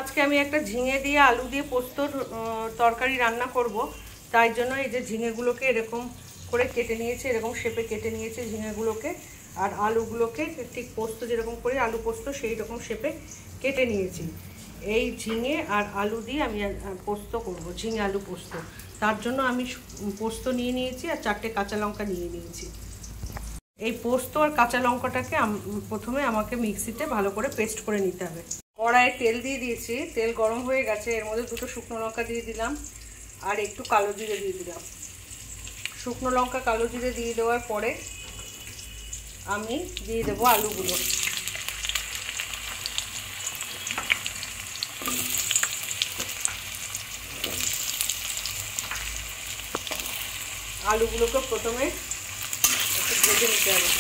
আজকে আমি একটা ঝিঙে দিয়ে আলু দিয়ে পোস্তর তরকারি রান্না করব। তাই জন্য এই যে ঝিঙেগুলোকে এরকম করে কেটে নিয়েছি, এরকম শেপে কেটে নিয়েছি ঝিঙেগুলোকে। আর আলুগুলোকে ঠিক পোস্ত যেরকম করে আলু পোস্ত সেই রকম শেপে কেটে নিয়েছি। এই ঝিঙে আর আলু দিয়ে আমি পোস্ত করব, ঝিঙে আলু পোস্ত। তার জন্য আমি পোস্ত নিয়ে নিয়েছি আর 4টে কাঁচা লঙ্কা নিয়ে নিয়েছি। এই পোস্ত আর কাঁচা লঙ্কাটাকে প্রথমে আমাকে মিক্সিতে ভালো করে পেস্ট করে নিতে হবে। কড়াইয়ে তেল দিয়ে দিয়েছি, তেল গরম হয়ে গেছে। এর মধ্যে 2টো শুকনো লঙ্কা দিয়ে দিলাম আর একটু কালো জিরে দিয়ে দিলাম। শুকনো লঙ্কা কালো জিরে দিয়ে দেওয়ার পরে আমি দিয়ে দেবো আলুগুলো। আলুগুলোকে প্রথমে একটু ভেজে নিতে হবে।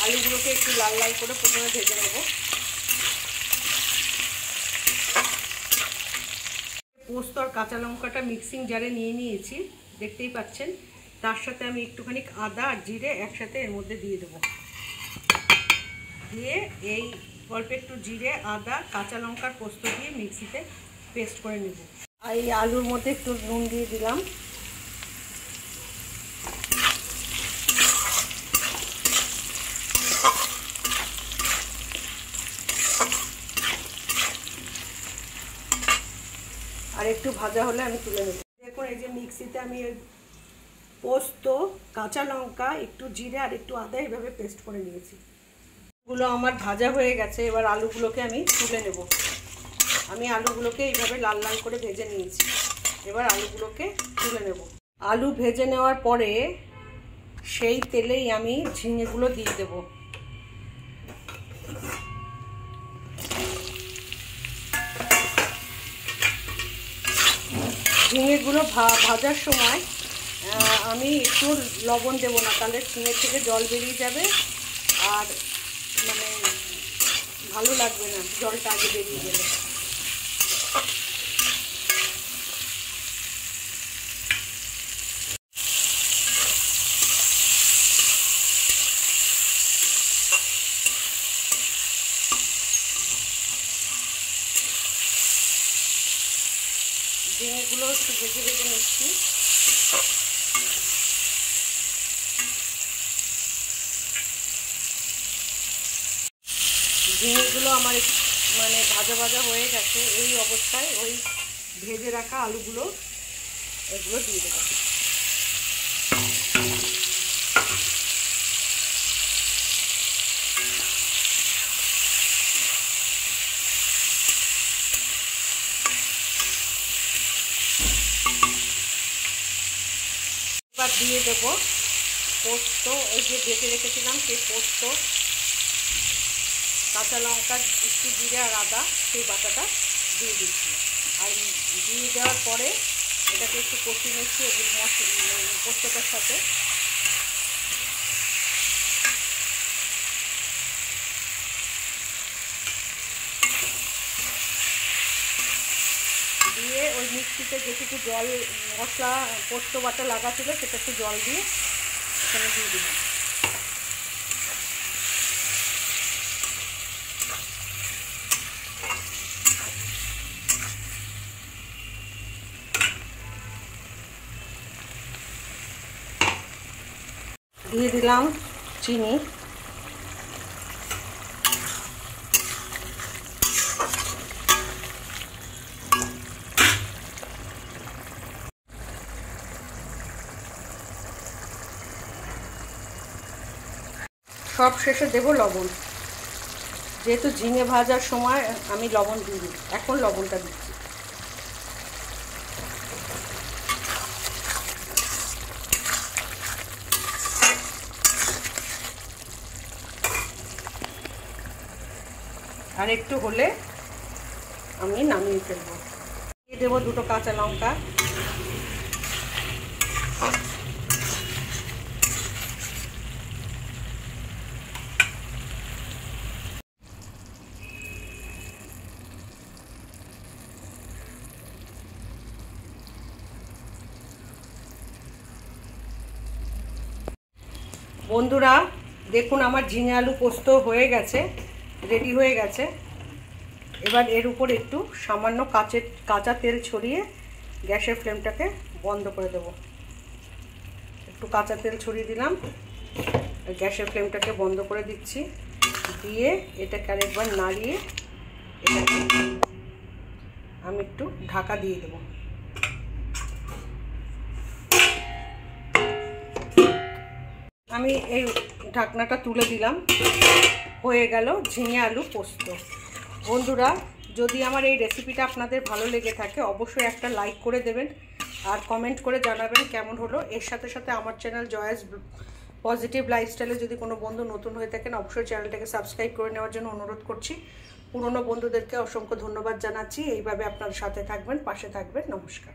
আলুগুলোকে একটু লাল লাল করে প্রথমে ভেজে নেব। পোস্ত আর কাঁচা লঙ্কাটা মিক্সিং জারে নিয়ে নিয়েছি, দেখতেই পাচ্ছেন। তার সাথে আমি একটুখানি আদা আর জিরে একসাথে এর মধ্যে দিয়ে দেবো। দিয়ে এই অল্প একটু জিরে, আদা, কাঁচা লঙ্কার পোস্ত দিয়ে মিক্সিতে পেস্ট করে নেব। আর এই আলুর মধ্যে একটু নুন দিয়ে দিলাম। আর একটু ভাজা হলে আমি তুলে নেব। দেখুন এই যে মিক্সিতে আমি পোস্ত, কাঁচা লঙ্কা, একটু জিরে আর একটু আদা এইভাবে পেস্ট করে নিয়েছি। এগুলো আমার ভাজা হয়ে গেছে। এবার আলুগুলোকে আমি তুলে নেব। আমি আলুগুলোকে এইভাবে লাল লাল করে ভেজে নিয়েছি। এবার আলুগুলোকে তুলে নেব। আলু ভেজে নেওয়ার পরে সেই তেলেই আমি ঝিঙেগুলো দিয়ে দেব। ঝিঙেগুলো ভাজার সময় আমি একটু লবণ দেবো না, তাহলে ঝিঙের থেকে জল বেরিয়ে যাবে আর মানে ভালো লাগবে না, জলটা আগে বেরিয়ে গেলে। ঝিঙেগুলো একটু ভেজে ভেজে নিচ্ছি। ঝিঙেগুলো আমার মানে ভাজা ভাজা হয়ে গেছে। এই অবস্থায় ওই ভেজে রাখা আলুগুলো এগুলো দিয়ে দেবো। এবার দিয়ে দেবো পোস্ত, ওই যে বেটে রেখেছিলাম সেই পোস্ত, কাঁচা লঙ্কা, একটু জিরে আর আদা, সেই বাটাটা দিয়ে দিচ্ছি। আর দিয়ে দেওয়ার পরে এটাকে একটু কষিয়ে নিচ্ছি এগুলো পোস্তটার সাথে। দিয়ে ওই মিক্সিতে যেটুকু জল মশলা পোস্ত বাটা লাগা ছিল সেটা একটু জল দিয়ে এখানে দিয়ে দিলাম। দিয়ে দিলাম চিনি। সব শেষে দেব লবণ। যেহেতু ঝিঙে ভাজার সময় আমি লবণ দিইনি, এখন লবণটা দিচ্ছি। আর একটু হলে আমি নামিয়ে ফেলবো। দিয়ে দেবো 2টো কাঁচা লঙ্কা। বন্ধুরা দেখুন আমার ঝিঙে আলু পোস্ত হয়ে গেছে, রেডি হয়ে গেছে। এবার এর উপর একটু সামান্য কাঁচা তেল ছড়িয়ে গ্যাসের ফ্লেমটাকে বন্ধ করে দেব। একটু কাঁচা তেল ছড়িয়ে দিলাম, গ্যাসের ফ্লেমটাকে বন্ধ করে দিচ্ছি, দিয়ে এটাকে আরেকবার নাড়িয়ে এটাকে আমি একটু ঢাকা দিয়ে দেব। আমি এই ঢাকনাটা তুলে দিলাম, হয়ে গেল ঝিঙে আলু পোস্ত। বন্ধুরা, যদি আমার এই রেসিপিটা আপনাদের ভালো লেগে থাকে অবশ্যই একটা লাইক করে দেবেন আর কমেন্ট করে জানাবেন কেমন হলো। এর সাথে সাথে আমার চ্যানেল জয়াস পজিটিভ লাইফস্টাইলে যদি কোনো বন্ধু নতুন হয়ে থাকেন অবশ্যই চ্যানেলটাকে সাবস্ক্রাইব করে নেওয়ার জন্য অনুরোধ করছি। পুরনো বন্ধুদেরকে অসংখ্য ধন্যবাদ জানাচ্ছি। এইভাবে আপনার সাথে থাকবেন, পাশে থাকবেন। নমস্কার।